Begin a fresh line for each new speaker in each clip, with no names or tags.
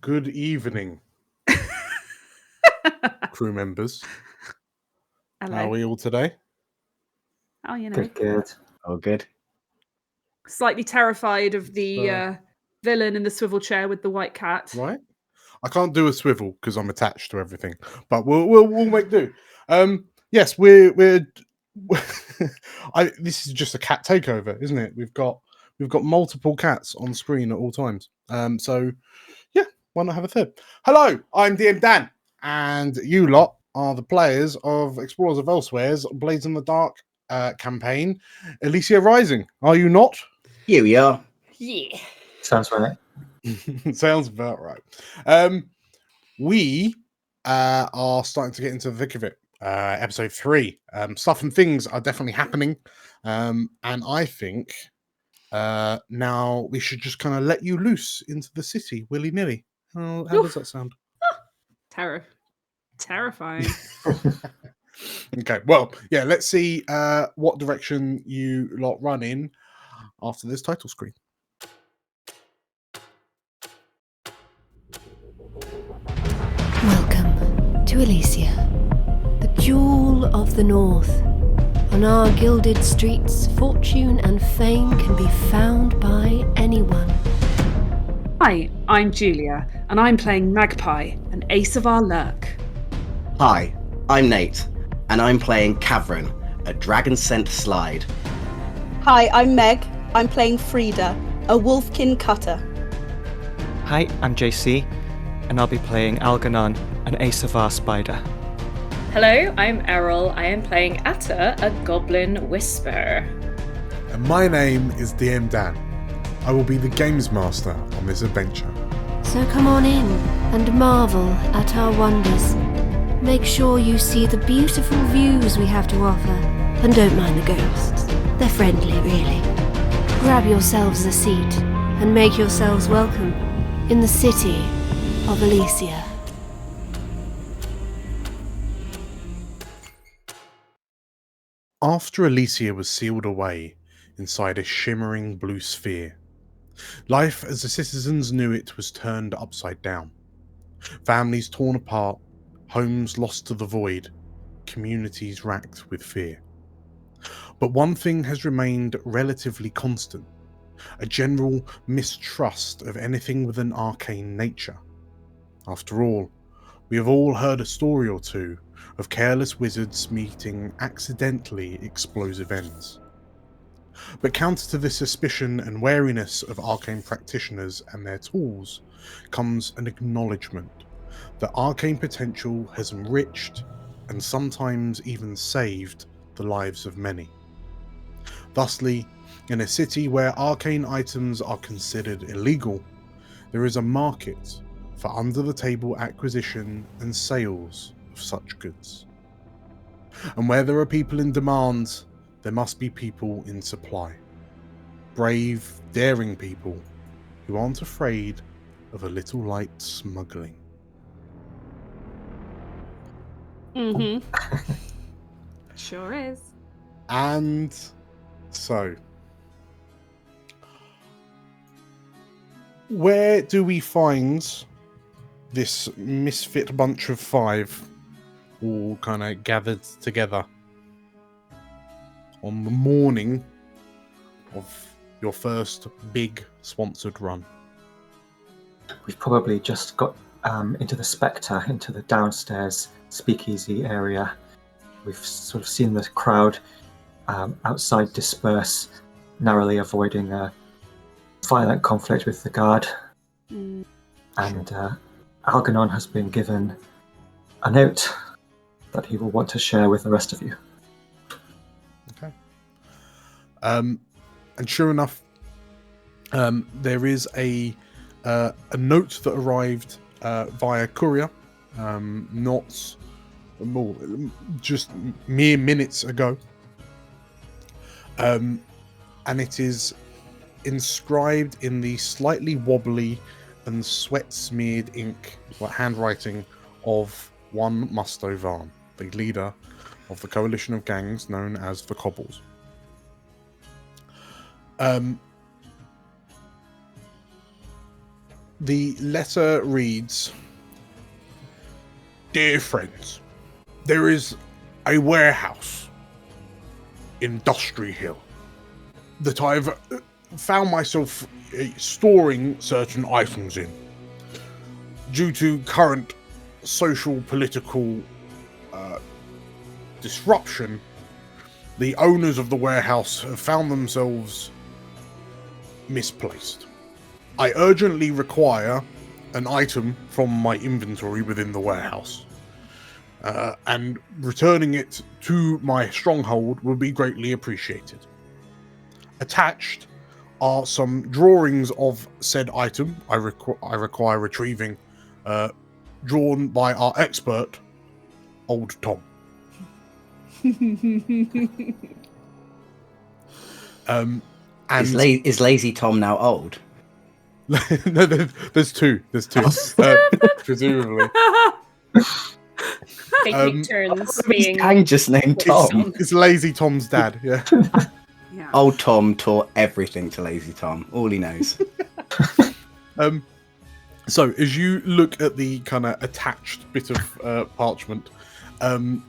Good evening, crew members.
Hello.
How are we all today?
Oh, you know,
Good. Oh, good.
slightly terrified of the villain in the swivel chair with the white cat.
Right? I can't do a swivel because I'm attached to everything, but we'll make do. Yes, we're this is just a cat takeover, isn't it? We've got multiple cats on screen at all times. So yeah, why not have a third? Hello, I'm DM Dan, and you lot are the players of Explorers of Elsewhere's Blades in the Dark campaign, Elysia Rising. Are you not?
Here we are.
Yeah.
Sounds right.
Sounds about right. We are starting to get into the thick of it. Episode 3. Stuff and things are definitely happening. And I think now we should just kind of let you loose into the city willy-nilly. How does that sound?
Terrifying.
Okay, well, yeah, let's see what direction you lot run in after this title screen.
Welcome to Elysia, the jewel of the north. On our gilded streets, fortune and fame can be found by anyone.
Hi, I'm Julia, and I'm playing Magpie, an ace of our lurk.
Hi, I'm Nate, and I'm playing Cavern, a dragon-scent slide.
Hi, I'm Meg. I'm playing Frida, a wolfkin cutter.
Hi, I'm JC, and I'll be playing Algernon, an ace of our spider.
Hello, I'm Errol. I am playing Atta, a goblin whisperer.
And my name is DM Dan. I will be the games master on this adventure.
So come on in and marvel at our wonders. Make sure you see the beautiful views we have to offer, and don't mind the ghosts. They're friendly, really. Grab yourselves a seat and make yourselves welcome in the city of Elysia.
After Elysia was sealed away inside a shimmering blue sphere, life as the citizens knew it was turned upside down. Families torn apart, homes lost to the void, communities racked with fear. But one thing has remained relatively constant: a general mistrust of anything with an arcane nature. After all, we have all heard a story or two of careless wizards meeting accidentally explosive ends. But counter to this suspicion and wariness of arcane practitioners and their tools comes an acknowledgement that arcane potential has enriched and sometimes even saved the lives of many. Thusly, in a city where arcane items are considered illegal, there is a market for under-the-table acquisition and sales of such goods. And where there are people in demand, there must be people in supply. Brave, daring people who aren't afraid of a little light smuggling.
Mm-hmm. Sure is.
And so, where do we find this misfit bunch of 5 all kind of gathered together on the morning of your first big sponsored run?
We've probably just got into the Spectre, into the downstairs speakeasy area. We've sort of seen the crowd outside disperse, narrowly avoiding a violent conflict with the guard. And Algernon has been given a note that he will want to share with the rest of you.
Okay. And sure enough, there is a note that arrived via courier, not more, just mere minutes ago, and it is inscribed in the slightly wobbly and sweat-smeared ink, like handwriting, of one Musto Vaan, the leader of the coalition of gangs known as the Cobbles. The letter reads, "Dear friends, there is a warehouse in Dustry Hill that I've found myself storing certain items in. Due to current social political disruption, the owners of the warehouse have found themselves misplaced. I urgently require an item from my inventory within the warehouse, and returning it to my stronghold would be greatly appreciated. Attached are some drawings of said item I require retrieving, drawn by our expert, Old Tom." And
Is Lazy Tom now old?
no, there's two. Presumably.
Taking turns
His
being.
gang just named Tom.
It's Lazy Tom's dad, yeah.
Yeah.
Old Tom taught everything to Lazy Tom. All he knows.
So as you look at the kind of attached bit of parchment,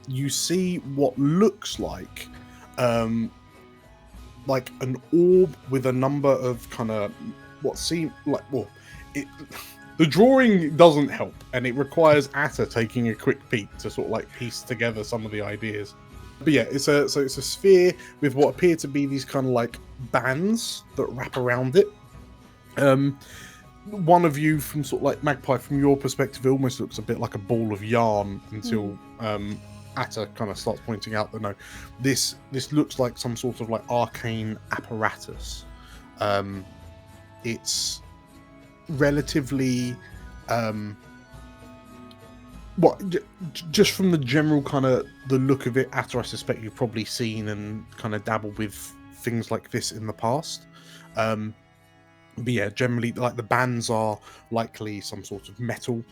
you see what looks like an orb with a number of kind of what seem like, well, the drawing doesn't help, and it requires Atta taking a quick peek to sort of like piece together some of the ideas. But yeah, it's a sphere with what appear to be these kind of like bands that wrap around it. One of you from sort of like Magpie, from your perspective, it almost looks a bit like a ball of yarn until Atta kind of starts pointing out that no, this looks like some sort of like arcane apparatus. It's relatively just from the general kind of the look of it, Atta, I suspect you've probably seen and kind of dabbled with things like this in the past. But yeah, generally, like the bands are likely some sort of metal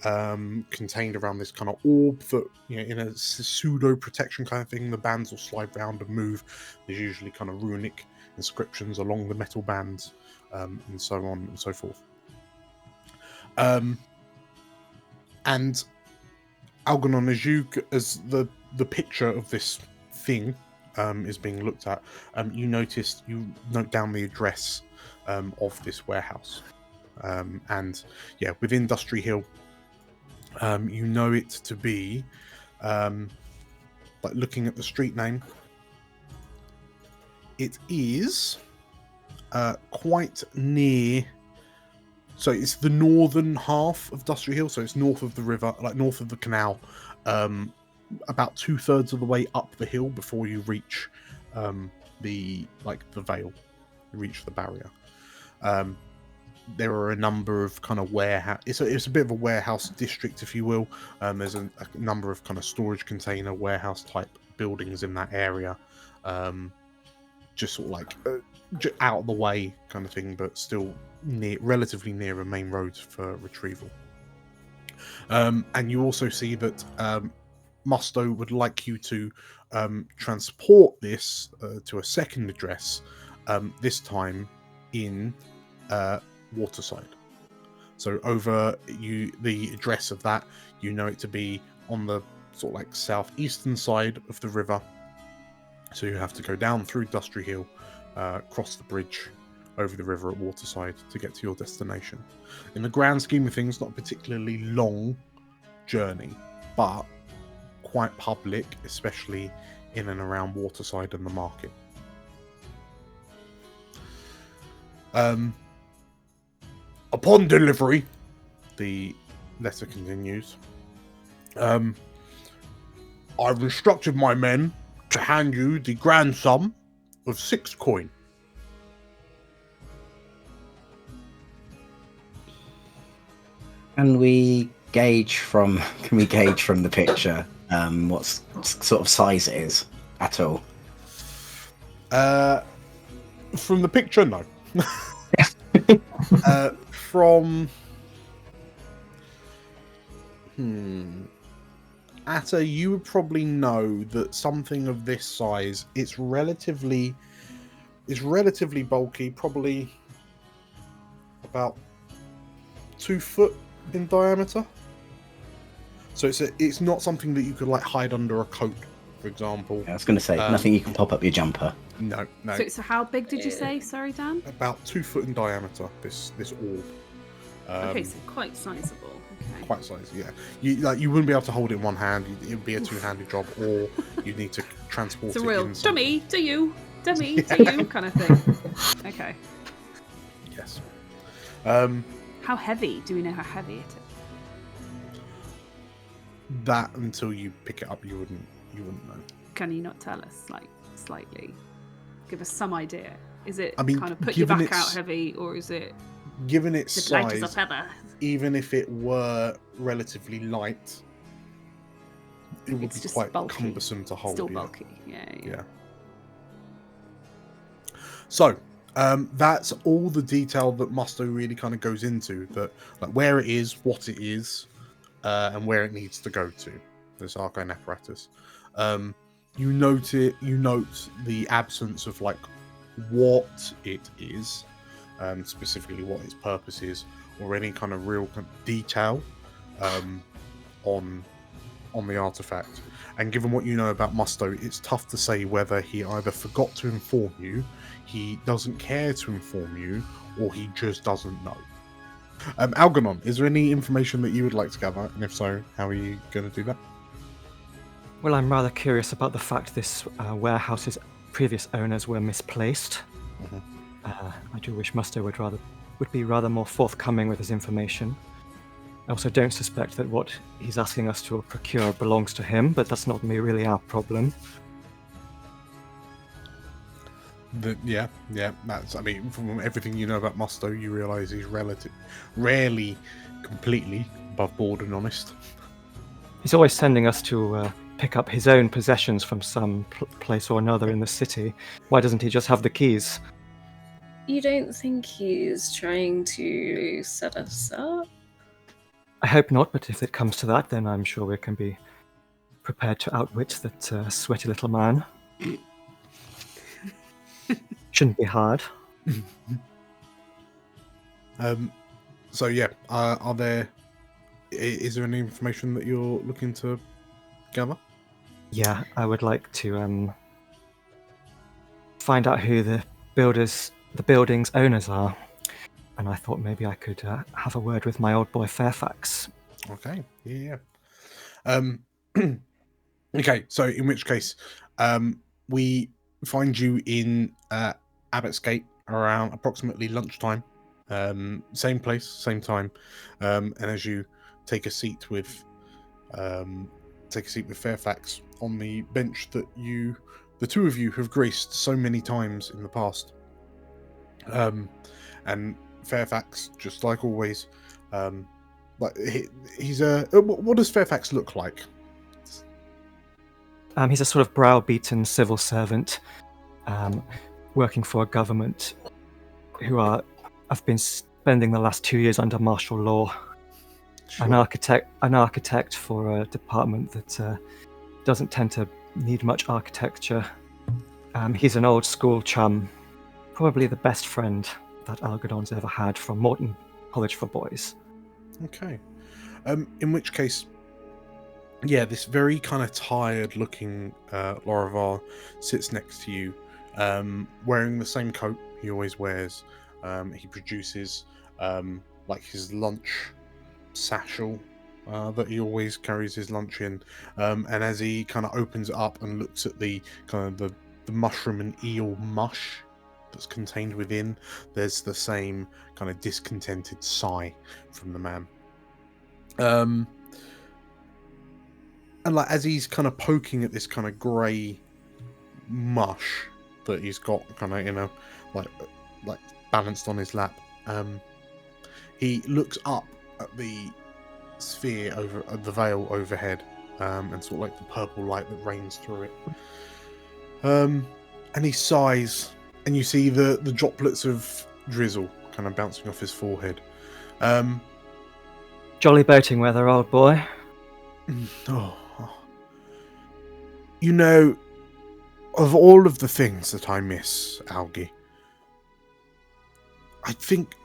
contained around this kind of orb that, you know, in a pseudo protection kind of thing. The bands will slide round and move. There's usually kind of runic inscriptions along the metal bands, and so on and so forth. And Algernon, as the picture of this thing is being looked at, you note down the address of this warehouse, and yeah, within Dustry Hill, you know it to be, like looking at the street name, it is quite near. So it's the northern half of Dustry Hill, so it's north of the river, like north of the canal, about 2/3 of the way up the hill before you reach the Vale, you reach the barrier. There are a number of kind of warehouse. It's a bit of a warehouse district, if you will. There's a number of kind of storage container warehouse type buildings in that area, just sort of like out of the way kind of thing, but still relatively near a main road for retrieval. And you also see that Musto would like you to transport this to a second address, this time in Waterside. So over the address of that, you know it to be on the sort of like southeastern side of the river. So you have to go down through Dustry Hill, cross the bridge over the river at Waterside to get to your destination. In the grand scheme of things, not a particularly long journey, but quite public, especially in and around Waterside and the market. Upon delivery, the letter continues, I've instructed my men to hand you the grand sum of 6 coin.
Can we gauge from the picture what sort of size it is at all?
From the picture, no. From Atta, you would probably know that something of this size, it's relatively bulky, probably about 2 foot in diameter. So it's not something that you could like hide under a coat, for example.
I was going to say, nothing you can pop up your jumper.
No.
So how big did you say? Sorry, Dan.
About 2 foot in diameter. This orb.
Okay, so quite sizable. Okay.
Quite sizable, yeah. You wouldn't be able to hold it in one hand. It would be a two-handed job, or you'd need to transport
It's
it.
a real
in
dummy to you, dummy to you kind of thing. Okay.
Yes.
How heavy? Do we know how heavy it is?
That until you pick it up, you wouldn't know.
Can you not tell us, like, slightly? Give us some idea. Is it
I mean,
kind of put your back
given
out
its-
heavy, or is it
Given its
just light as a
size,
feather?
even if it were relatively light, it would
It's
be
just
quite
bulky.
cumbersome to hold.
Still
yeah.
bulky. Yeah.
So that's all the detail that Musto really kind of goes into. That like where it is, what it is, and where it needs to go to. This arcane apparatus. You note the absence of like what it is, specifically what its purpose is, or any kind of real detail on the artifact. And given what you know about Musto, it's tough to say whether he either forgot to inform you, he doesn't care to inform you, or he just doesn't know. Algernon, is there any information that you would like to gather? And if so, how are you going to do that?
Well, I'm rather curious about the fact this warehouse's previous owners were misplaced. I do wish Musto would be rather more forthcoming with his information. I also don't suspect that what he's asking us to procure belongs to him, but that's not really our problem.
Yeah. That's. I mean, from everything you know about Musto, you realise he's rarely completely above board and honest.
He's always sending us to pick up his own possessions from some place or another in the city. Why doesn't he just have the keys?
You don't think he's trying to set us up?
I hope not, but if it comes to that, then I'm sure we can be prepared to outwit that sweaty little man. Shouldn't be hard.
So yeah, is there any information that you're looking to gather?
Yeah, I would like to find out who the building's owners are. And I thought maybe I could have a word with my old boy Fairfax.
Okay, yeah. Okay, so in which case, we find you in Abbott's Gate around approximately lunchtime. Same place, same time. And as you take a seat with Fairfax on the bench that the two of you have graced so many times in the past. And Fairfax, just like always, he's what does Fairfax look like?
He's a sort of browbeaten civil servant, working for a government who have been spending the last 2 years under martial law.
Sure.
An architect for a department that doesn't tend to need much architecture. He's an old school chum, probably the best friend that Algernon's ever had from Morton College for Boys.
Okay. In which case, yeah, this very kind of tired-looking Lorivar sits next to you, wearing the same coat he always wears. He produces like his lunch satchel that he always carries his lunch in, and as he kind of opens it up and looks at the kind of the mushroom and eel mush that's contained within, there's the same kind of discontented sigh from the man. And like as he's kind of poking at this kind of grey mush that he's got kind of, you know, like balanced on his lap, he looks up at the sphere over the veil overhead, and sort of like the purple light that rains through it. And he sighs, and you see the droplets of drizzle kind of bouncing off his forehead.
Jolly boating weather, old boy.
Oh. You know, of all of the things that I miss, Algie, I think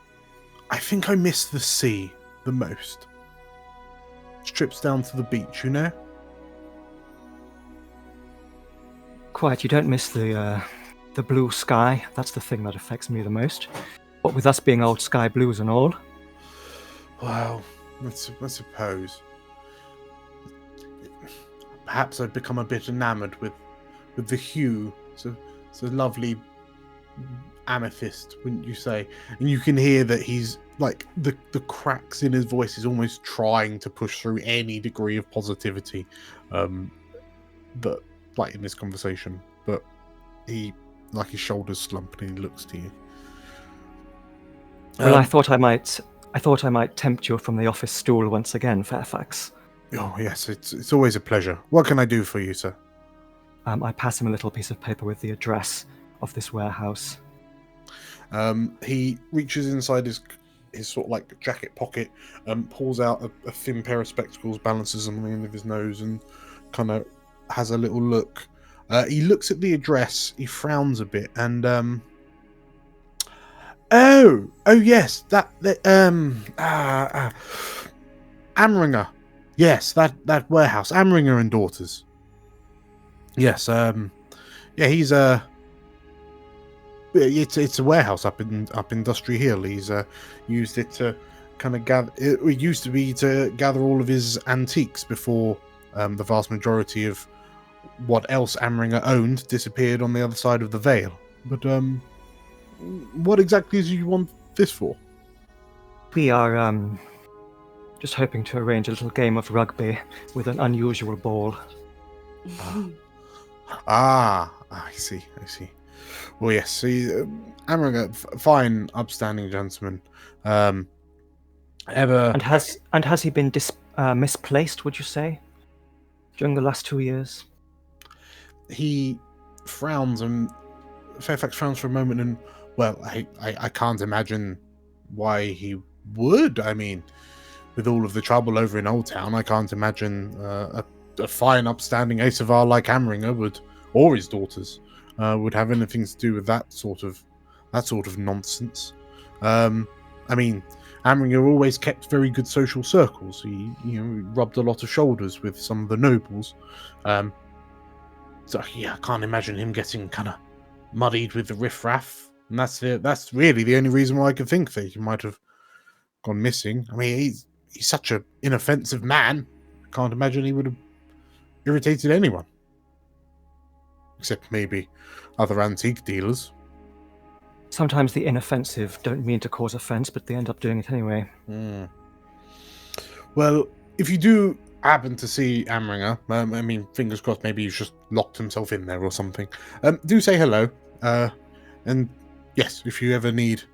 I miss the sea the most? Trips down to the beach, you know?
Quite, you don't miss the blue sky. That's the thing that affects me the most. What with us being old sky blues and all.
Well, I suppose. Perhaps I've become a bit enamored with the hue. It's a lovely amethyst, wouldn't you say? And you can hear that he's like the cracks in his voice is almost trying to push through any degree of positivity, but like in this conversation. But he, like, his shoulders slump and he looks to you.
Well, I thought I might tempt you from the office stool once again, Fairfax.
Oh yes, it's always a pleasure. What can I do for you, sir?
I pass him a little piece of paper with the address of this warehouse.
He reaches inside his sort of like jacket pocket, pulls out a thin pair of spectacles, balances them on the end of his nose, and kind of has a little look. He looks at the address, he frowns a bit, and oh yes, that Amringer. Yes, that warehouse, Amringer and Daughters. Yes, yeah, he's it's a warehouse up Industry Hill. He's used it to kind of gather. It used to be to gather all of his antiques before the vast majority of what else Amringer owned disappeared on the other side of the Vale. But what exactly do you want this for?
We are just hoping to arrange a little game of rugby with an unusual ball.
I see. Well, yes, see, Amringer, fine, upstanding gentleman.
And has he been misplaced, would you say, during the last 2 years?
He frowns, and Fairfax frowns for a moment, and, well, I can't imagine why he would. I mean, with all of the trouble over in Old Town, I can't imagine a fine, upstanding Asavar like Amringer would, or his daughters, would have anything to do with that sort of nonsense. I mean, Amringer always kept very good social circles. He rubbed a lot of shoulders with some of the nobles. So yeah, I can't imagine him getting kind of muddied with the riffraff. And that's really the only reason why I could think that he might have gone missing. I mean, he's such an inoffensive man. I can't imagine he would have irritated anyone. Except maybe other antique dealers.
Sometimes the inoffensive don't mean to cause offense, but they end up doing it anyway.
Well, if you do happen to see Amringer, I mean, fingers crossed, maybe he's just locked himself in there or something. Do say hello. And yes, if you ever need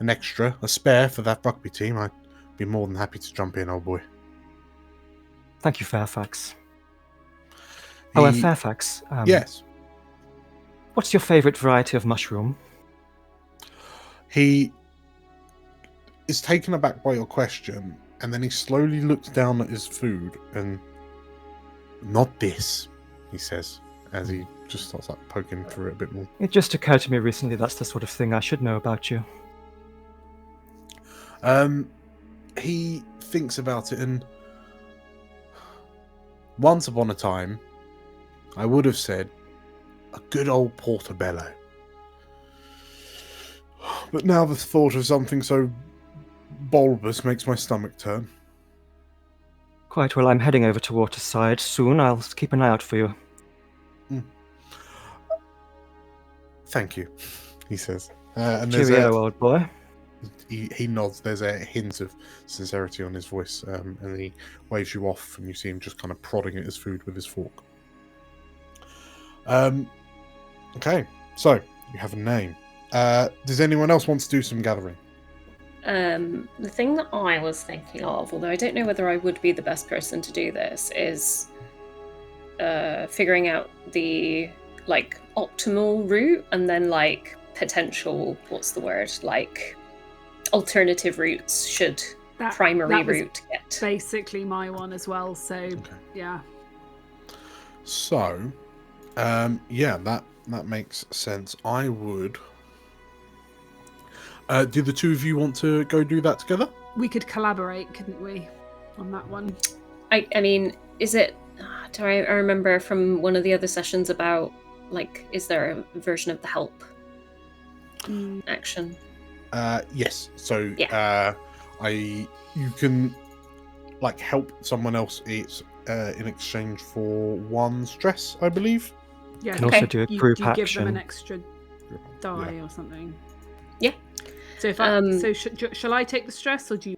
a spare for that rugby team, I'd be more than happy to jump in, old boy.
Thank you, Fairfax. And Fairfax.
Yes.
What's your favourite variety of mushroom?
He is taken aback by your question, and then he slowly looks down at his food, and not this, he says, as he just starts like poking through it a bit more.
It just occurred to me recently that's the sort of thing I should know about you.
He thinks about it, and once upon a time, I would have said a good old portobello. But now the thought of something so bulbous makes my stomach turn.
Quite well, I'm heading over to Waterside soon. I'll keep an eye out for you.
Thank you, he says. And
Cheerio, old boy.
He nods. There's a hint of sincerity on his voice, and he waves you off, and you see him just kind of prodding at his food with his fork. Okay, so you have a name. Does anyone else want to do some gathering?
The thing that I was thinking of, although I don't know whether I would be the best person to do this, is figuring out the optimal route, and then potential, alternative routes should primary route get.
Basically my one as well, so okay. Yeah.
So that makes sense. I would do the two of you want to go do that together?
we could collaborate, couldn't we, on that one?
I mean, is it? Do I remember from one of the other sessions about like, is there a version of the help action?
Yes. So
Yeah.
you can like help someone else. It's in exchange for 1 stress, I believe.
Yeah.
Can also do a group
you give them
action.
an extra die or something.
Yeah.
So if shall I take the stress, or do you?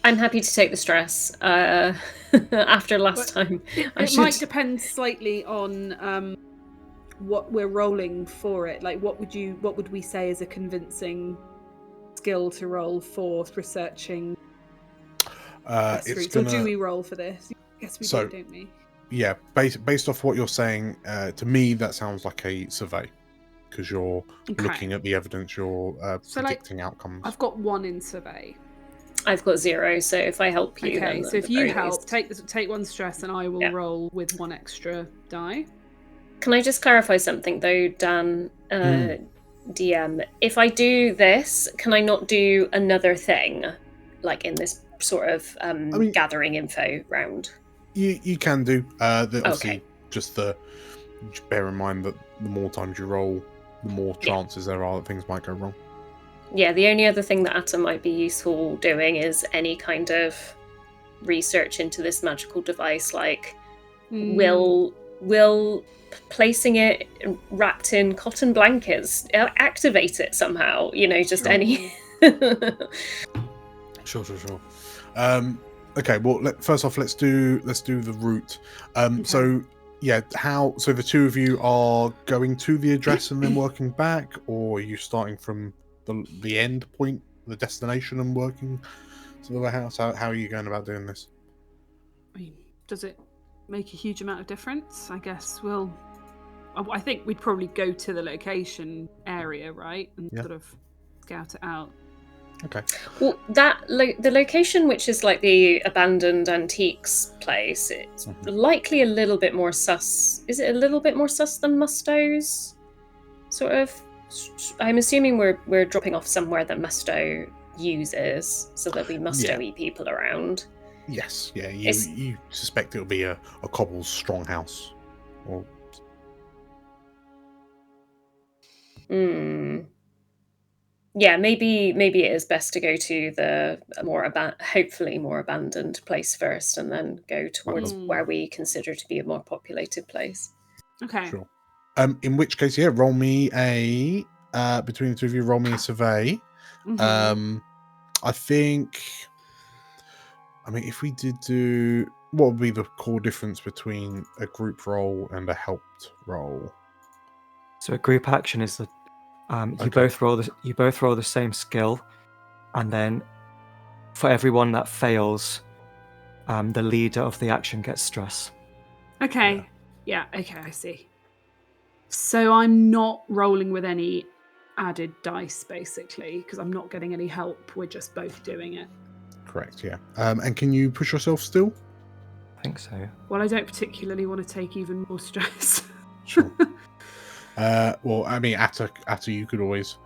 I'm happy to take the stress. After last time,
It might depend slightly on what we're rolling for it. Like, what would we say is a convincing skill to roll for researching?
It's
So do we roll for this? I guess we do, don't we?
Yeah, based off what you're saying, to me that sounds like a survey, because you're looking at the evidence, you're predicting outcomes.
I've got 1 in survey.
I've got 0, so if I help you,
okay.
then
So if you help,
least...
take 1 stress, and I will roll with 1 extra die.
Can I just clarify something though, Dan? DM. If I do this, can I not do another thing, like in this sort of gathering info round?
You can do. Obviously,
Okay.
just bear in mind that the more times you roll, the more chances there are that things might go wrong.
Yeah, the only other thing that Atta might be useful doing is any kind of research into this magical device, like will placing it wrapped in cotton blankets activate it somehow? Just any.
Sure. Okay. Well, first off, let's do the route. So yeah, so the 2 of you are going to the address and then working back, or are you starting from the end point, the destination, and working to the warehouse? How are you going about doing this?
I mean, does it make a huge amount of difference? I guess I think we'd probably go to the location area, right, and sort of scout it out.
Okay.
Well, the location, which is like the abandoned antiques place, it's likely a little bit more sus. Is it a little bit more sus than Musto's? Sort of. I'm assuming we're dropping off somewhere that Musto uses, so there'll be Musto-y people around.
Yes. Yeah. You suspect it'll be a Cobbles stronghouse, or.
Yeah, maybe it is best to go to the hopefully more abandoned place first, and then go towards where we consider to be a more populated place.
Okay.
Sure. In which case, roll me a between the 2 of you, roll me a survey. I think. I mean, if we did do, what would be the core difference between a group roll and a helped roll?
So a group action is that you both roll the same skill, and then for everyone that fails, the leader of the action gets stress.
Okay. Yeah. Okay. I see. So I'm not rolling with any added dice, basically, because I'm not getting any help. We're just both doing it.
Correct. Yeah. And can you push yourself still?
I think so.
Well, I don't particularly want to take even more stress.
Sure. Well, I mean, after you could always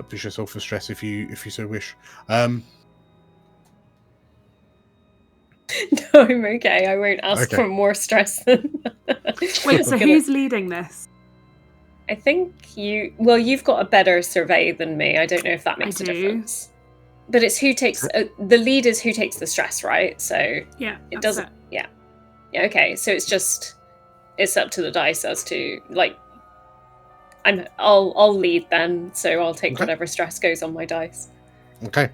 push yourself for stress if you so wish.
No, I'm okay. I won't ask for more stress than.
Wait, so who's leading this?
I think you've got a better survey than me. I don't know if that makes a difference. But it's who takes the lead is who takes the stress, right? So
yeah,
it doesn't. Yeah. Okay, so it's up to the dice as to like. I'll lead then, so I'll take whatever stress goes on my dice.
Okay.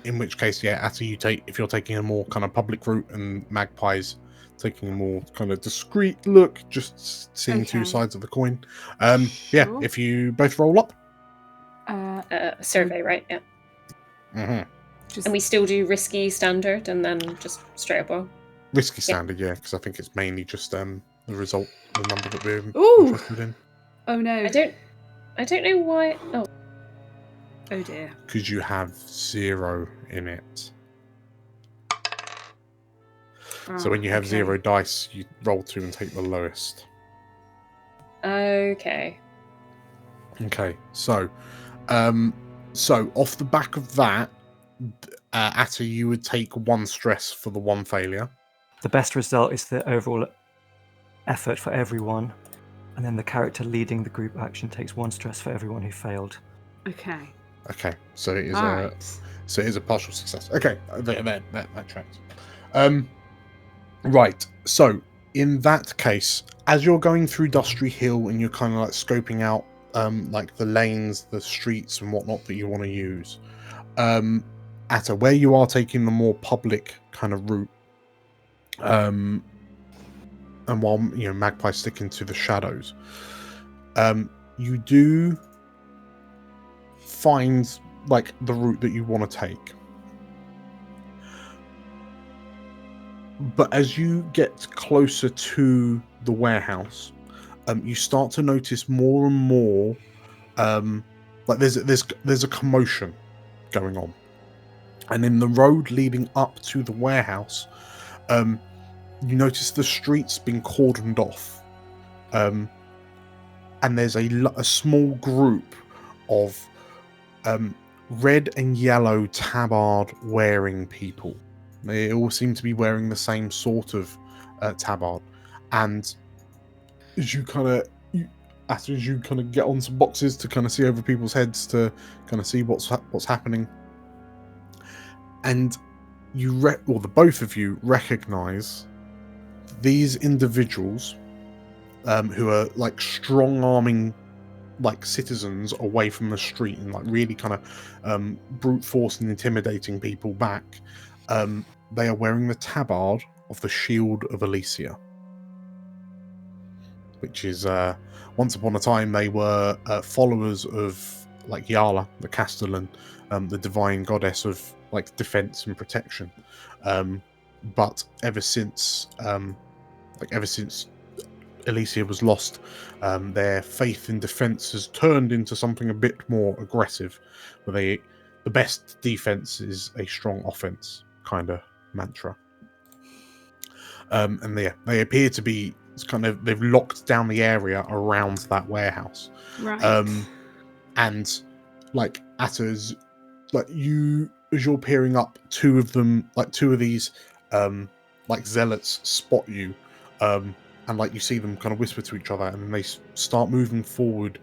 In which case, after if you're taking a more kind of public route, and Magpie's taking a more kind of discreet look, just seeing 2 sides of the coin.
Sure.
If you both roll up.
Survey, right? Yeah.
Mm-hmm.
And we still do risky standard, and then just straight up roll.
Risky standard, because I think it's mainly just the result, the number that we're interested in.
Oh no!
I don't know why.
Oh dear!
Because you have 0 in it. So when you have 0 dice, you roll 2 and take the lowest.
Okay.
Okay. So off the back of that, Atta, you would take 1 stress for the 1 failure.
The best result is the overall effort for everyone, and then the character leading the group action takes 1 stress for everyone who failed.
Okay.
Okay, so it is
All
a
right.
so it is a partial success. Okay, that tracks. Right. So in that case, as you're going through Dusty Hill and you're kind of like scoping out like the lanes, the streets, and whatnot that you want to use, Atta, where you are taking the more public kind of route, and while Magpie's sticking to the shadows, you do find like the route that you want to take. But as you get closer to the warehouse, you start to notice more and more, like there's a commotion going on, and in the road leading up to the warehouse, you notice the streets being cordoned off, and there's a small group of red and yellow tabard wearing people. They all seem to be wearing the same sort of tabard, and as you kind of get on some boxes to kind of see over people's heads to kind of see what's happening, and the both of you recognize these individuals who are like strong arming like citizens away from the street and like really kind of brute force and intimidating people back. They are wearing the tabard of the Shield of Elysia, which is once upon a time they were followers of like Yala, the Castellan, the divine goddess of like defense and protection. But ever since Elysia was lost, their faith in defense has turned into something a bit more aggressive, where the best defense is a strong offense kind of mantra. And they appear to be they've locked down the area around that warehouse.
Right.
And like Atta's, like as you're peering up, two of these like zealots spot you, and like you see them kind of whisper to each other, and then they start moving forward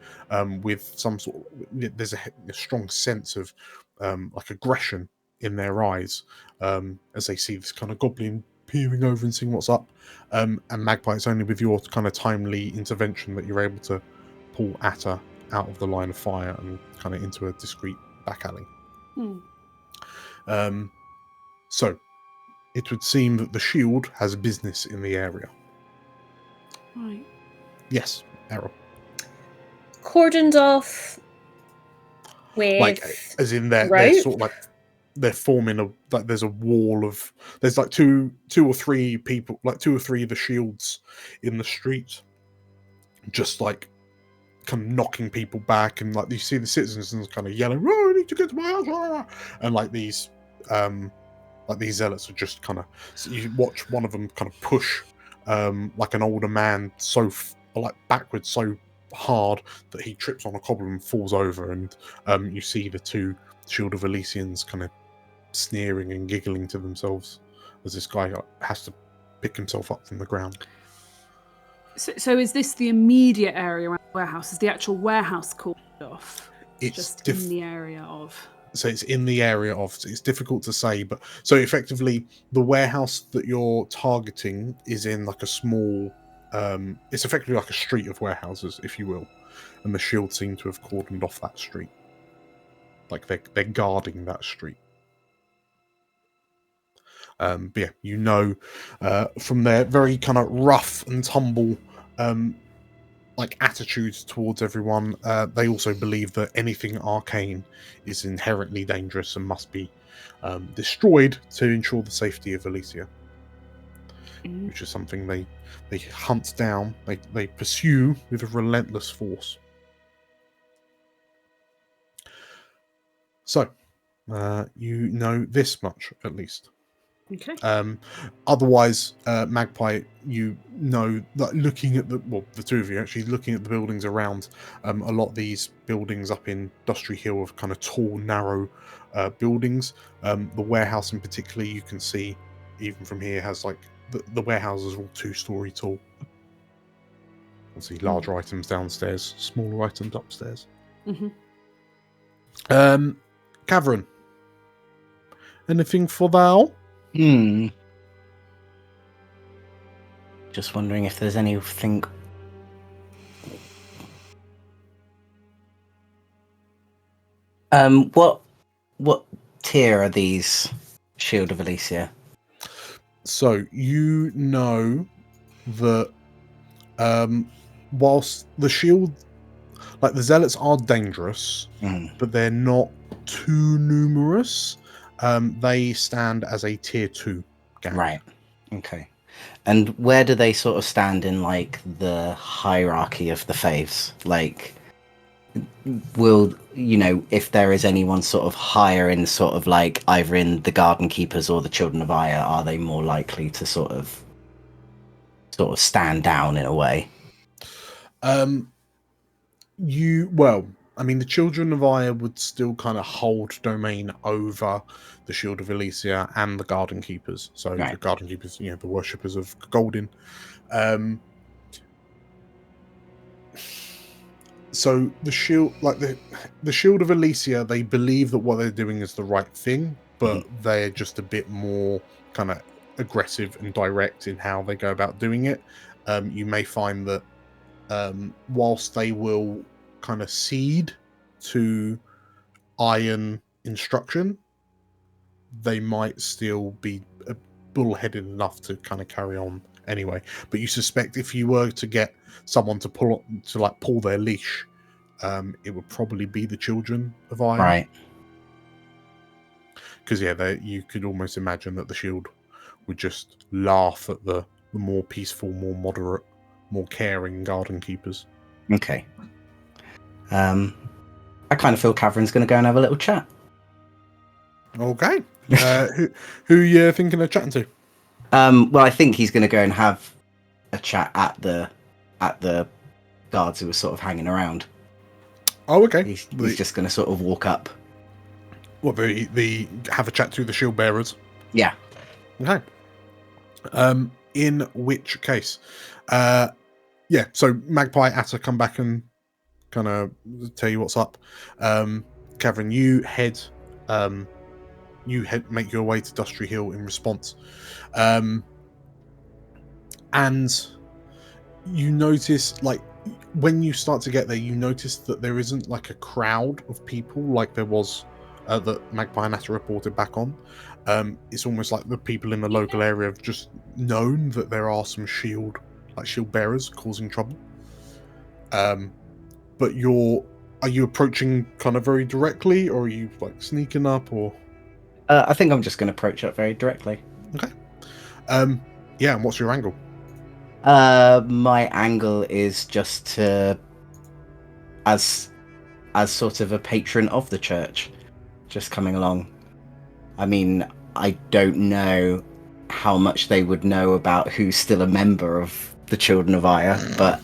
with some sort of, there's a strong sense of like aggression in their eyes as they see this kind of goblin peering over and seeing what's up. And Magpie, it's only with your kind of timely intervention that you're able to pull Atta out of the line of fire and kind of into a discreet back alley. So it would seem that the Shield has business in the area.
Right.
Yes, Errol.
Cordoned off with
Like, as in they're sort of like they're forming there's a wall of, there's like two or three people, like 2 or 3 of the shields in the street, just like kind of knocking people back, and like you see the citizens kind of yelling, "Oh, I need to get to my house!" And like these zealots are just kind of, so you watch one of them kind of push like an older man like backwards so hard that he trips on a cobble and falls over, and you see the 2 Shield of Elysians kind of sneering and giggling to themselves as this guy has to pick himself up from the ground.
So is this the immediate area around the warehouse? Is the actual warehouse cordoned off?
It's
just in the area of.
So it's in the area of. So it's difficult to say, but so effectively, the warehouse that you're targeting is in like a small. It's effectively like a street of warehouses, if you will, and the Shield seem to have cordoned off that street. Like they're guarding that street. But yeah, from their very kind of rough and tumble like attitudes towards everyone, they also believe that anything arcane is inherently dangerous and must be destroyed to ensure the safety of Elysia, which is something they hunt down, they pursue with a relentless force. So you know this much at least.
Okay.
Otherwise, Magpie, you know that looking at the two of you actually looking at the buildings around, a lot of these buildings up in Dustry Hill are kind of tall, narrow buildings. The warehouse in particular, you can see even from here, has like the warehouses are all 2-story tall. Obviously, larger items downstairs, smaller items upstairs. Cavern, anything for thou?
Just wondering if there's anything. What tier are these Shield of Elysia?
So you know that whilst the shield, like the zealots, are dangerous, but they're not too numerous. They stand as a tier 2 gang.
Right. Okay. And where do they sort of stand in like the hierarchy of the faiths? Like, will if there is anyone sort of higher in sort of like either in the Garden Keepers or the Children of Aya, are they more likely to sort of stand down in a way?
The Children of Aya would still kind of hold domain over the Shield of Elysia and the Garden Keepers. So
right.
The Garden Keepers, the worshippers of Golden. So the shield, like the Shield of Elysia, they believe that what they're doing is the right thing, but they're just a bit more kind of aggressive and direct in how they go about doing it. You may find that whilst they will kind of cede to iron instruction, they might still be bullheaded enough to kind of carry on anyway. But you suspect if you were to get someone to pull their leash, it would probably be the Children of Iron.
Right.
Because you could almost imagine that the Shield would just laugh at the more peaceful, more moderate, more caring Garden Keepers.
Okay. I kind of feel Catherine's going to go and have a little chat.
Okay. Who you thinking of chatting to?
Well, I think he's going to go and have a chat at the guards who were sort of hanging around.
Oh, okay.
He's just going to sort of walk up.
What, the have a chat to the shield bearers?
Yeah.
Okay. In which case, so Magpie, Atta come back and kind of tell you what's up. Catherine, you make your way to Dustry Hill in response. And you notice, like, when you start to get there, you notice that there isn't like a crowd of people like there was that Magpie and Atta reported back on. It's almost like the people in the local area have just known that there are some shield bearers causing trouble. But are you approaching kind of very directly, or are you like sneaking up, or?
I think I'm just going to approach up very directly.
Okay. And what's your angle?
My angle is just to, as sort of a patron of the church, just coming along. I mean, I don't know how much they would know about who's still a member of the Children of Aya, but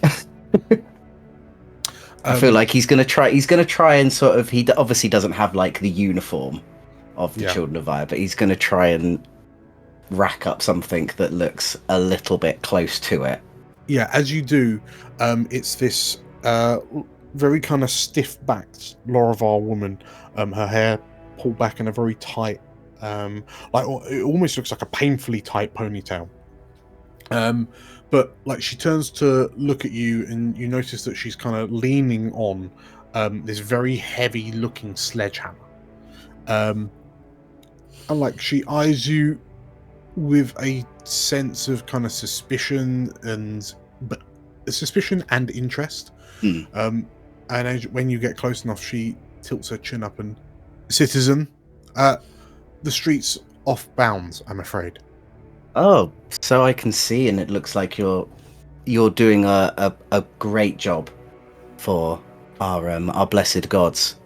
I feel like he's going to try and sort of, he obviously doesn't have like the uniform of the Children of Aya, but he's going to try and rack up something that looks a little bit close to it.
Yeah, as you do, it's this very kind of stiff-backed Laravar woman. Her hair pulled back in a very tight, it almost looks like a painfully tight ponytail. But like she turns to look at you, and you notice that she's kind of leaning on this very heavy-looking sledgehammer. And like she eyes you with a sense of kind of suspicion and interest. And when you get close enough, she tilts her chin up and, "Citizen, the street's off bounds, I'm afraid."
Oh, so I can see, and it looks like you're doing a great job for our blessed gods.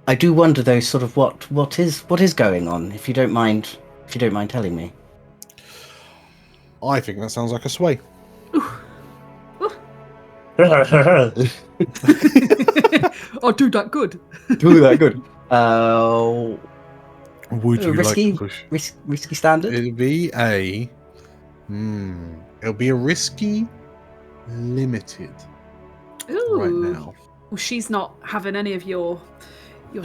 I do wonder though, sort of what is going on, if you don't mind If you don't mind telling me.
I think that sounds like a sway.
Oh, do that good.
Do that good.
Would you
risky,
like to push?
risky standard?
It'll be a. It'll be a risky limited
Ooh.
right now.
Well, she's not having any of your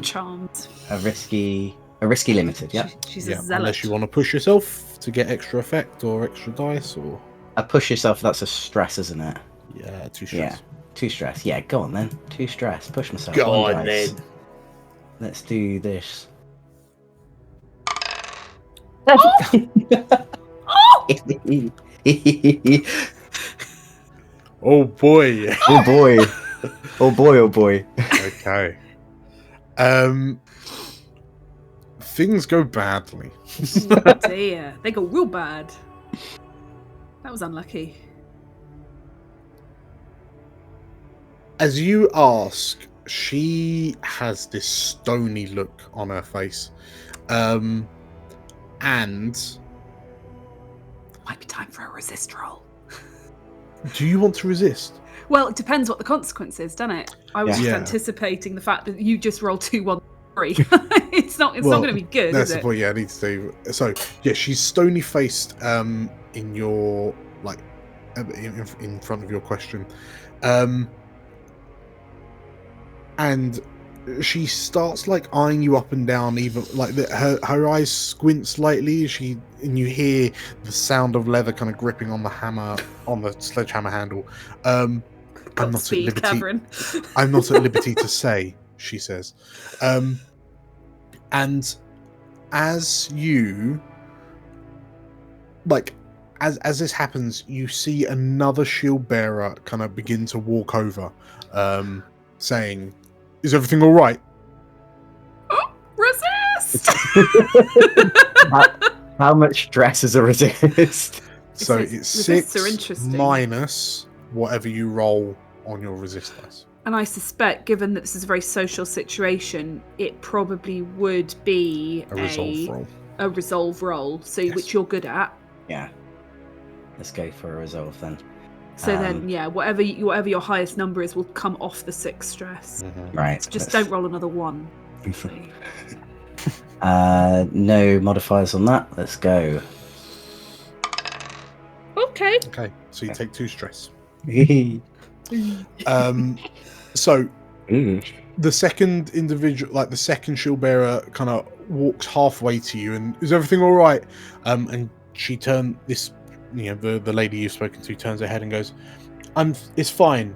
charms.
A risky limited. Yeah.
She's
Yeah,
a zealot.
unless you want to push yourself to get extra effect or extra dice, or
A push yourself. That's a stress, isn't it?
yeah, 2 stress.
Yeah. 2 stress. Yeah. Go on then. 2 stress. Push myself.
Go
One
on
dice.
then.
Let's do this.
Oh boy.
Oh boy. Oh boy, oh boy.
Okay. Things go badly.
Oh dear, they go real bad. That was unlucky.
As you ask, she has this stony look on her face. And
Might be time for a resist roll.
do you want to resist?
Well, it depends what the consequence is, doesn't it? I was just
Yeah.
anticipating the fact that you just roll 2, 1, 3. It's not
Well,
going to be good,
That's
is
the
it?
point. Yeah, I need to do. So yeah, she's stony faced. In your like, in front of your question, and she starts like eyeing you up and down. Even like her eyes squint slightly. And you hear the sound of leather kind of gripping on the hammer, on the sledgehammer handle. I'm not
Godspeed,
at liberty.
Cavern.
I'm not at liberty to say, she says. And as you like, as this happens, you see another shield bearer kind of begin to walk over, saying, "Is everything all right?"
Resist!
How much stress is a resist?
So
says
it's
resists are
6
interesting.
minus whatever you roll on your resist dice.
And I suspect, given that this is a very social situation, it probably would be
A resolve roll.
a resolve roll, so
Yes.
which you're good at.
Yeah. Let's go for a resolve then.
So then, yeah, whatever your highest number is will come off the 6 stress.
Right.
So just
let's-
don't roll another 1.
No modifiers on that. Let's go.
Okay.
Okay, so you take 2 stress.
Ooh.
So the second individual, like the second shield bearer, kind of walks halfway to you, and is everything all right? And she turned this, the lady you've spoken to turns her head and goes, It's fine.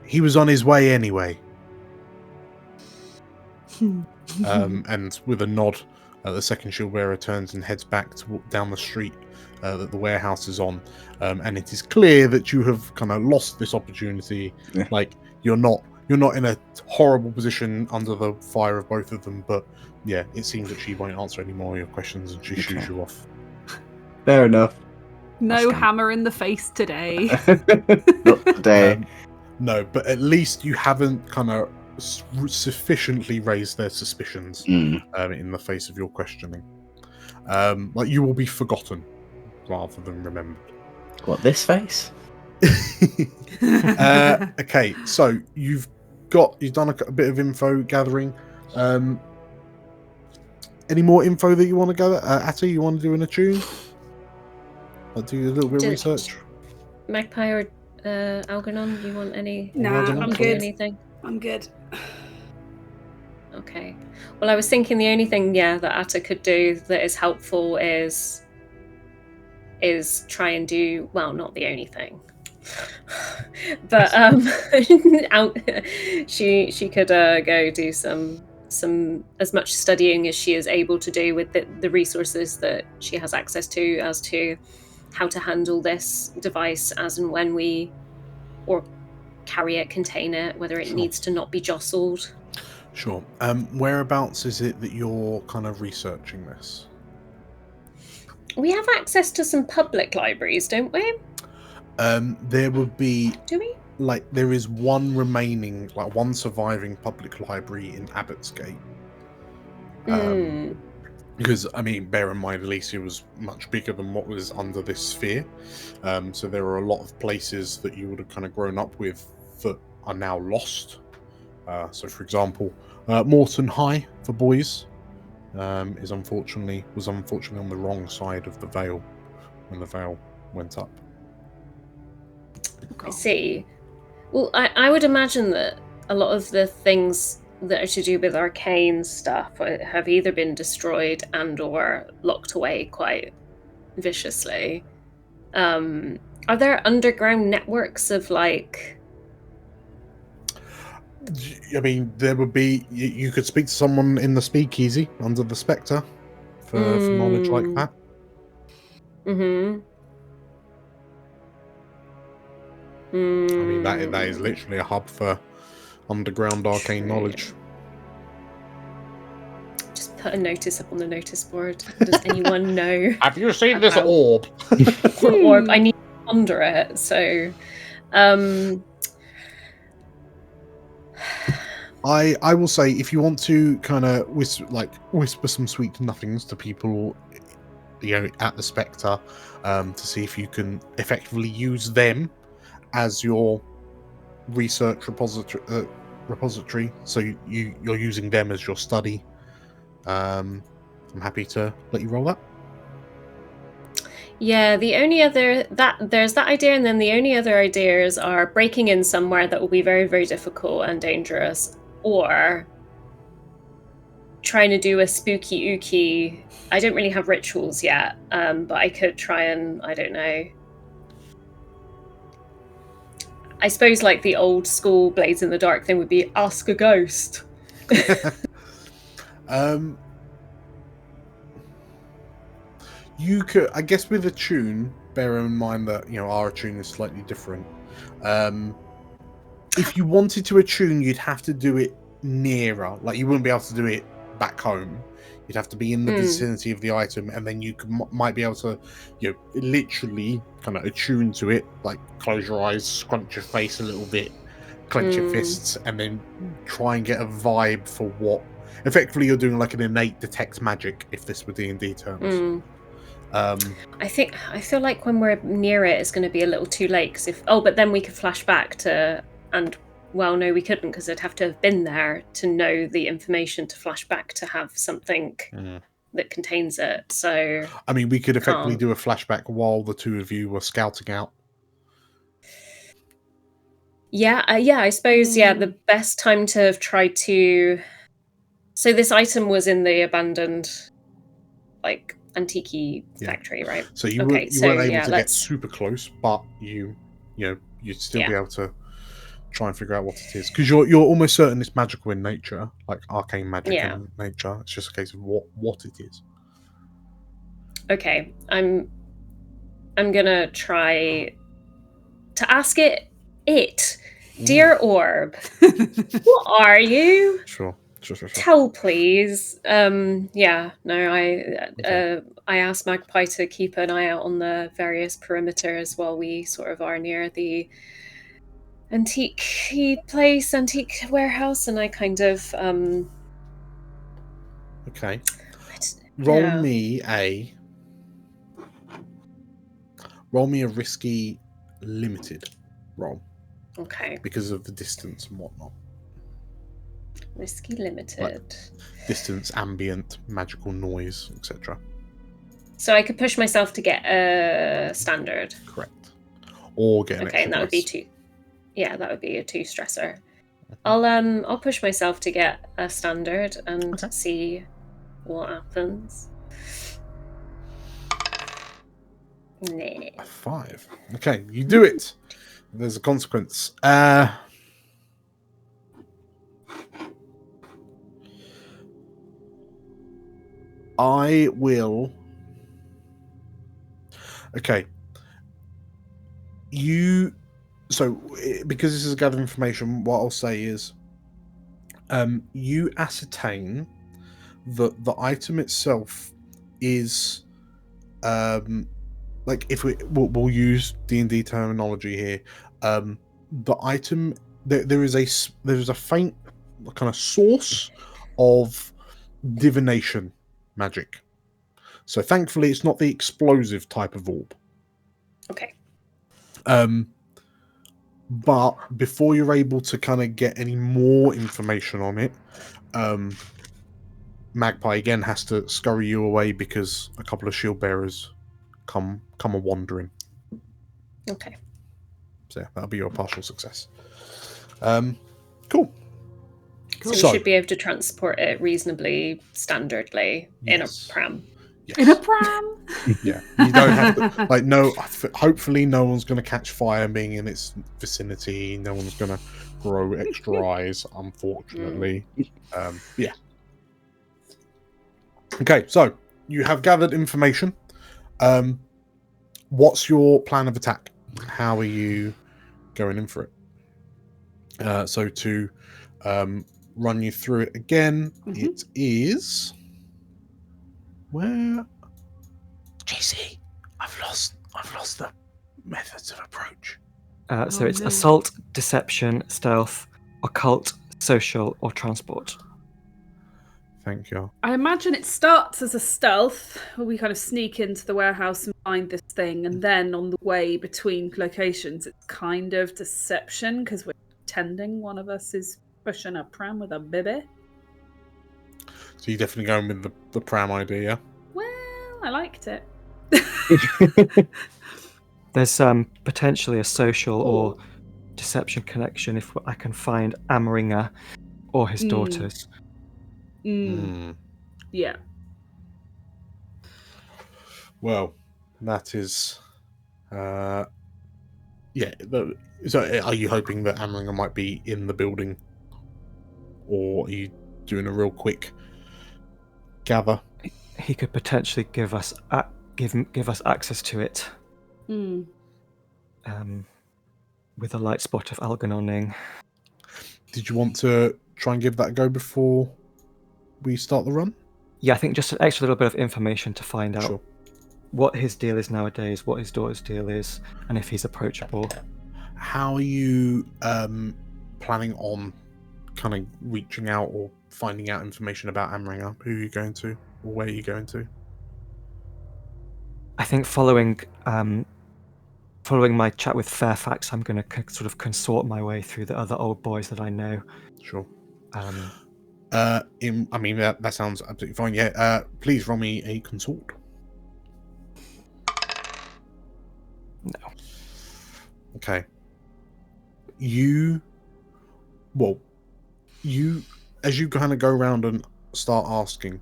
He was on his way anyway." And with a nod, the second shield bearer turns and heads back to walk down the street that the warehouse is on. And it is clear that you have kind of lost this opportunity.
Yeah.
Like you're not in a horrible position under the fire of both of them, but yeah, it seems that she won't answer any more of your questions and she shoos you off.
Fair enough.
No
That's
hammer in the face today.
Not today.
No, but at least you haven't kind of sufficiently raised their suspicions in the face of your questioning. Like you will be forgotten rather than remembered.
What, this face?
Okay, so you've done a bit of info gathering. Any more info that you want to gather? Atta, you want to do an attune? I'll do a little bit of research.
Magpie or Algernon, do you want any?
Nah,
Algernon,
I'm
cool.
good.
Anything?
I'm good.
Okay. Well, I was thinking the only thing, that Atta could do that is helpful is try and do, well, not the only thing, but she could go do some as much studying as she is able to do with the resources that she has access to as to how to handle this device as and when or carry it, contain it, whether it needs to not be jostled.
Sure. Whereabouts is it that you're kind of researching this?
We have access to some public libraries, don't we?
There would be,
Do we?
like, there is one surviving public library in Abbotsgate. Because, I mean, bear in mind, Elysia was much bigger than what was under this sphere. So there are a lot of places that you would have kind of grown up with that are now lost. So, for example, Morton High for boys was unfortunately on the wrong side of the veil when the veil went up.
I see. Well, I would imagine that a lot of the things that are to do with arcane stuff have either been destroyed and or locked away quite viciously. Are there underground networks of like...
I mean, there would be... You could speak to someone in the speakeasy under the Spectre for knowledge like that.
Mm-hmm.
I mean, that is literally a hub for underground arcane knowledge.
Just put a notice up on the notice board. Does anyone know?
Have you seen this orb?
Orb. I need to ponder it. So,
I will say, if you want to kind of whisper some sweet nothings to people, at the Spectre, to see if you can effectively use them as your research repository. So you're using them as your study. I'm happy to let you roll that.
yeah, the only other there's that idea, and then the only other ideas are breaking in somewhere that will be very, very difficult and dangerous, or trying to do a spooky ooky. I don't really have rituals yet, but I could try and, I don't know. I suppose like the old school Blades in the Dark thing would be ask a ghost.
You could, I guess, with a tune, bear in mind that, our tune is slightly different. If you wanted to attune, you'd have to do it nearer. Like, you wouldn't be able to do it back home. You'd have to be in the vicinity of the item, and then you might be able to, literally kind of attune to it. Like, close your eyes, scrunch your face a little bit, clench your fists, and then try and get a vibe for what. Effectively, you're doing like an innate detect magic, if this were D&D terms.
I feel like when we're near it, it's going to be a little too late. But then we could flash back to, and well, no, we couldn't, because I'd have to have been there to know the information to flash back to have something that contains it. So,
I mean, we could effectively do a flashback while the two of you were scouting out.
Yeah, I suppose, the best time to have tried to... So this item was in the abandoned, like, antique factory, right?
So you weren't able to get super close, but you'd still be able to try and figure out what it is, because you're almost certain it's magical in nature, like arcane magic in nature. It's just a case of what it is.
Okay, I'm gonna try to ask it. Dear Orb, what are you?
Sure.
Tell, please. I asked Magpie to keep an eye out on the various perimeters while we sort of are near the antique warehouse, and I kind of
Okay. Roll me a risky limited roll.
Okay.
Because of the distance and whatnot.
Risky limited.
Like distance, ambient, magical noise, etc.
So I could push myself to get a standard.
Correct. Or get an extra
and that would be 2. Yeah, that would be a 2 stressor. I'll push myself to get a standard and see what happens. Nah.
A 5. Okay, you do it. There's a consequence. I will. Okay. So, because this is gathering information, what I'll say is, you ascertain that the item itself is, like, if we'll use D&D terminology here. The item, there is a faint kind of source of divination magic So thankfully, it's not the explosive type of orb.
Okay.
But before you're able to kind of get any more information on it, Magpie again has to scurry you away because a couple of shield bearers come a wandering.
Okay.
So yeah, that'll be your partial success. Cool.
So we
So-
should be able to transport it reasonably standardly in a
Yes.
pram.
Yes.
In a pram.
Yeah, you don't have to, like, no, hopefully no one's going to catch fire being in its vicinity. No one's going to grow extra eyes, unfortunately. Yeah. Okay, so you have gathered information. What's your plan of attack? How are you going in for it? So to run you through it again, it is... Where... JC, I've lost the methods of approach.
So
Oh,
it's
no.
assault, deception, stealth, occult, social, or transport.
Thank you.
I imagine it starts as a stealth, where we kind of sneak into the warehouse and find this thing, and then on the way between locations, it's kind of deception because we're pretending one of us is pushing a pram with a baby.
So you're definitely going with the pram idea, yeah?
Well, I liked it.
There's potentially a social or deception connection if I can find Amringer or his daughters.
Yeah.
Well, that is... yeah. So are you hoping that Amringer might be in the building? Or are you doing a real quick gather?
He could potentially give us access to it with a light spot of Algernoning.
Did you want to try and give that a go before we start the run?
Yeah, I think just an extra little bit of information to find out
Sure.
what his deal is nowadays, what his daughter's deal is, and if he's approachable.
How are you planning on kind of reaching out or finding out information about Amringer? Who are you going to, or where are you going to?
I think following my chat with Fairfax, I'm going to sort of consort my way through the other old boys that I know.
Sure.
Um,
I mean, that sounds absolutely fine. Yeah. Please roll me a consort.
No.
Okay. As you kind of go around and start asking,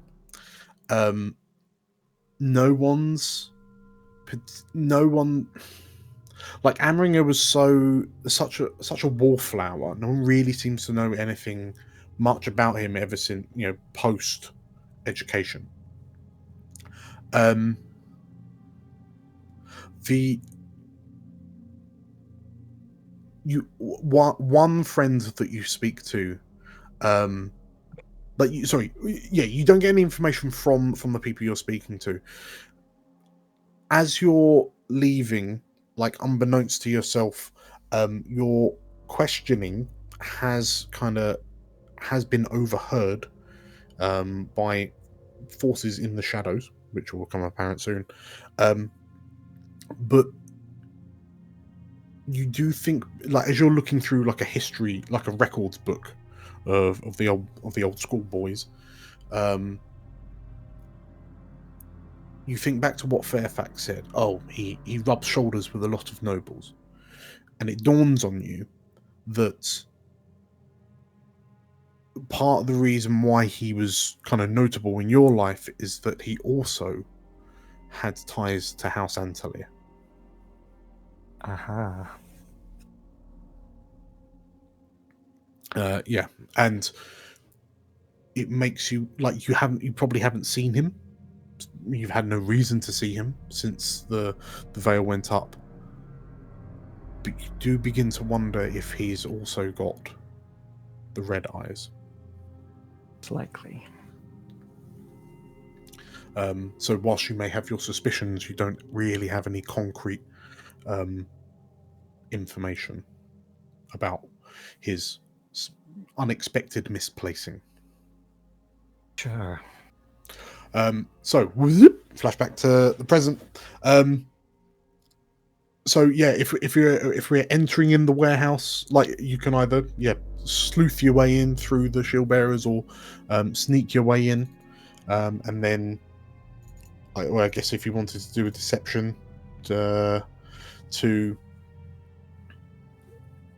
no one, like Amringer was such a wallflower. No one really seems to know anything much about him ever since, post education. One friend that you speak to, you don't get any information from the people you're speaking to. As you're leaving, like unbeknownst to yourself, your questioning has been overheard by forces in the shadows, which will become apparent soon. But you do think, like, as you're looking through like a history, like a records book of the old school boys, you think back to what Fairfax said. Oh, he rubs shoulders with a lot of nobles, and it dawns on you that part of the reason why he was kind of notable in your life is that he also had ties to House Antalya.
Aha.
Yeah, and it makes you like you probably haven't seen him. You've had no reason to see him since the veil went up. But you do begin to wonder if he's also got the red eyes.
It's likely.
So whilst you may have your suspicions, you don't really have any concrete information about his unexpected misplacing.
Sure.
So whoop, flashback to the present. So yeah, if we're entering in the warehouse, like you can either sleuth your way in through the shield bearers or sneak your way in, and then I guess if you wanted to do a deception to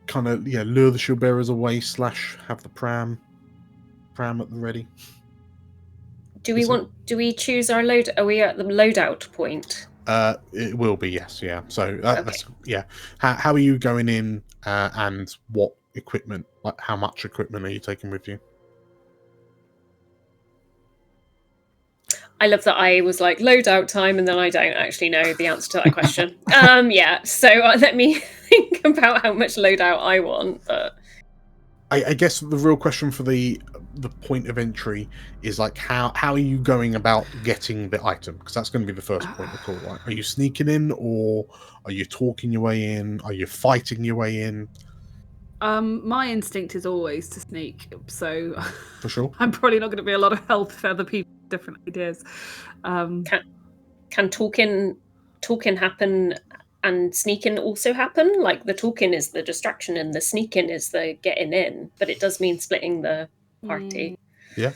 kind of lure the shield bearers away / have the pram at the ready.
Do we choose our load? Are we at the loadout point?
It will be, yes, yeah. So
Okay.
that's How are you going in, and what equipment? Like, how much equipment are you taking with you?
I love that I was like loadout time, and then I don't actually know the answer to that question. Yeah. So let me think about how much loadout I want. But
I guess the real question for the point of entry is like how are you going about getting the item? Because that's going to be the first point of call, right? Are you sneaking in, or are you talking your way in? Are you fighting your way in?
My instinct is always to sneak, so
For sure.
I'm probably not going to be a lot of help for other people with different ideas.
Can talking happen and sneaking also happen? Like the talking is the distraction and the sneaking is the getting in, but it does mean splitting the party.
Yeah.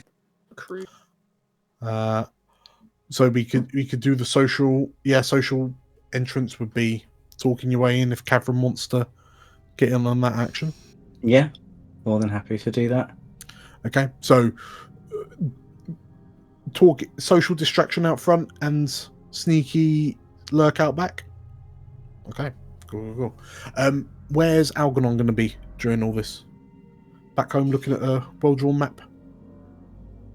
So we could do the social entrance would be talking your way in if Cavern wants to get in on that action.
Yeah, more than happy to do that.
Okay, so talk social distraction out front and sneaky lurk out back. Okay, cool. Where's Algernon going to be during all this? Back home looking at a well-drawn map?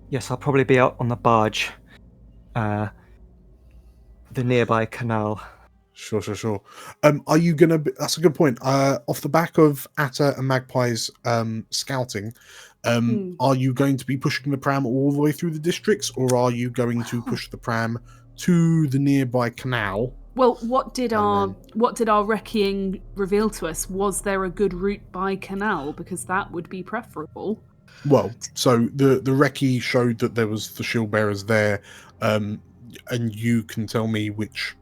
Yes, I'll probably be out on the barge. The nearby canal.
Sure. Are you going to... That's a good point. Off the back of Atta and Magpie's scouting, are you going to be pushing the pram all the way through the districts, or are you going to push the pram to the nearby canal?
Well, what did our recceing reveal to us? Was there a good route by canal? Because that would be preferable.
Well, so the recce showed that there was the shield bearers there, and you can tell me which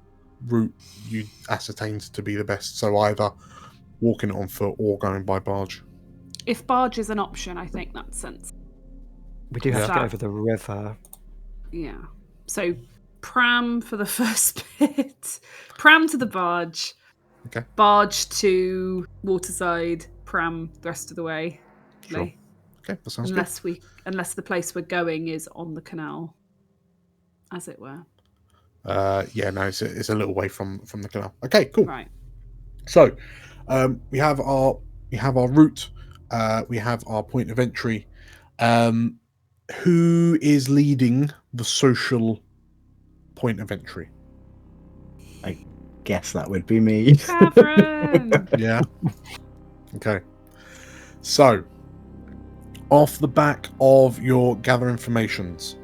route you ascertained to be the best. So either walking it on foot or going by barge.
If barge is an option, I think that's sense.
We do have to get over the river.
Yeah. So pram for the first bit. Pram to the barge.
Okay.
Barge to waterside. Pram the rest of the way.
Sure. Okay, that sounds good.
Unless the place we're going is on the canal, as it were.
It's a little way from the canal. Okay, cool.
Right.
So, we have our route. We have our point of entry. Who is leading the social point of entry?
I guess that would be me.
Catherine!
Yeah. Okay. So, off the back of your gather informations,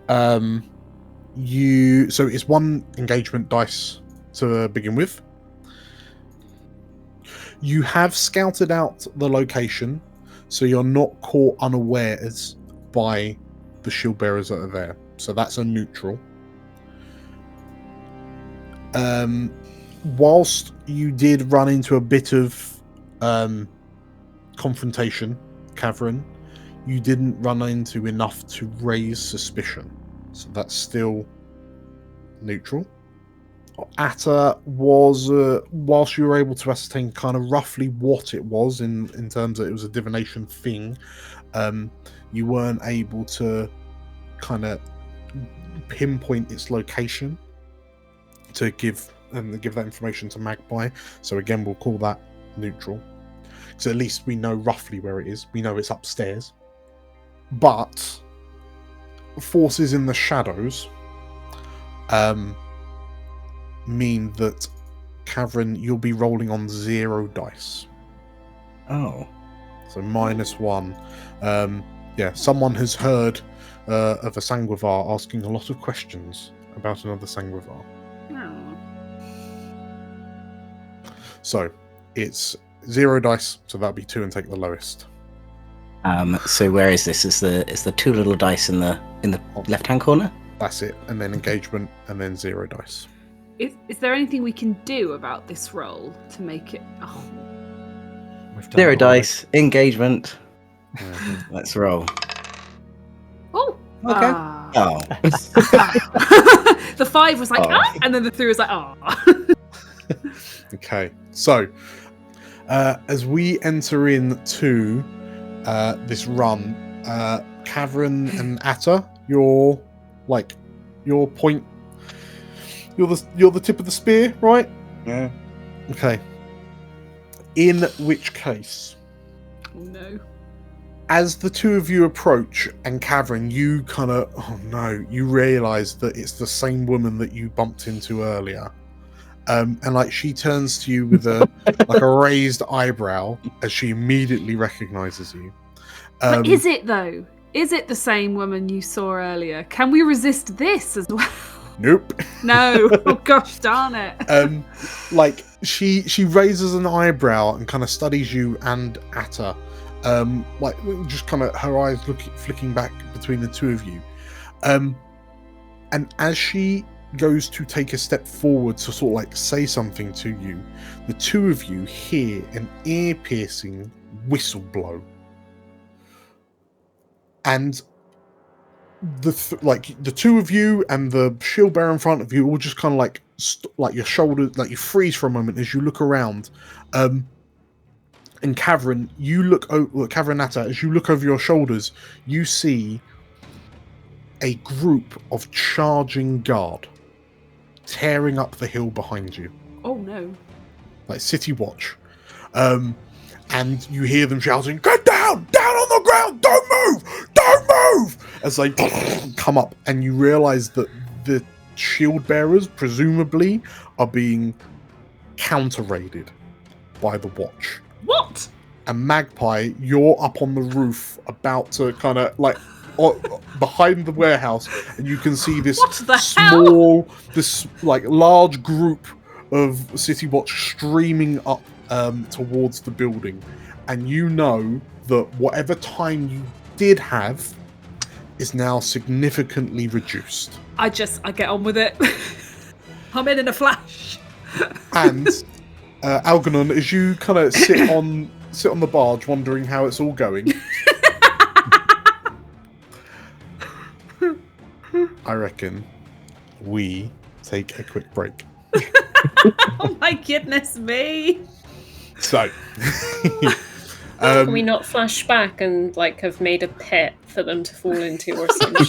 so it's one engagement dice to begin with. You have scouted out the location, so you're not caught unawares by the shield bearers that are there. So that's a neutral. Whilst you did run into a bit of confrontation, Catherine, you didn't run into enough to raise suspicion. So that's still neutral. Atta was, whilst you were able to ascertain kind of roughly what it was in terms of it was a divination thing, you weren't able to kind of pinpoint its location to give that information to Magpie. So again, we'll call that neutral. So at least we know roughly where it is. We know it's upstairs. But forces in the shadows mean that, Catherine, you'll be rolling on 0 dice.
Oh.
So -1. Someone has heard of a Sanguivar asking a lot of questions about another Sanguivar.
Oh.
So it's 0 dice, so that'll be 2 and take the lowest.
So where is this? Is the 2 little dice in the left-hand corner?
That's it. And then engagement, and then 0 dice.
Is there anything we can do about this roll to make it? Oh,
We've done
0
it already.
dice, engagement. Let's roll.
oh,
Okay.
ah.
Oh.
The 5 was like,
Oh.
ah, and then the 3 was like, ah.
Okay, so as we enter into this run, Cavern and Atta, your point. You're the tip of the spear, right?
Yeah.
Okay. In which case,
Oh no.
as the two of you approach, and Cavern, you kind of, oh no, you realise that it's the same woman that you bumped into earlier. And like she turns to you with a like a raised eyebrow as she immediately recognises you.
But is it though? Is it the same woman you saw earlier? Can we resist this as well?
Nope.
No. Oh gosh, darn it.
Like she raises an eyebrow and kind of studies you and Atta. Like just kind of her eyes flicking back between the two of you. And as she goes to take a step forward to sort of like say something to you, the two of you hear an ear-piercing whistle blow. And the two of you and the shield bearer in front of you all just kind of like like your shoulders, like you freeze for a moment as you look around. And Cavern, Cavern Atta, as you look over your shoulders, you see a group of charging guard tearing up the hill behind you.
Oh no.
Like City Watch. And you hear them shouting, "Get down! Down on the ground! Don't move! Don't move!" As they come up, and you realise that the shield bearers, presumably, are being counter-raided by the Watch.
What?
And Magpie, you're up on the roof, about to kind of like behind the warehouse, and you can see this
What the hell?
this like large group of City Watch streaming up towards the building, and you know that whatever time you did have is now significantly reduced.
I get on with it. I'm in a flash.
And Algernon, as you kind of sit on the barge, wondering how it's all going, I reckon we take a quick break.
Oh my goodness me.
So,
Can we not flash back and like have made a pit for them to fall into or something?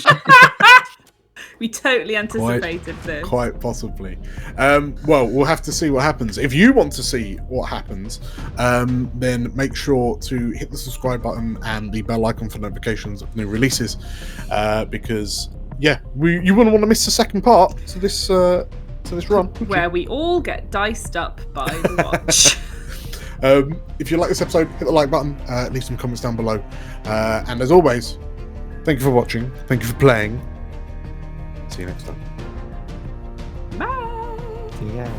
We totally anticipated this.
Quite possibly. Well, we'll have to see what happens. If you want to see what happens, then make sure to hit the subscribe button and the bell icon for notifications of new releases, because you wouldn't want to miss the second part to this run,
where we all get diced up by the Watch.
If you like this episode, hit the like button, leave some comments down below, and as always, thank you for watching, thank you for playing. See you next time.
Bye.
Yeah.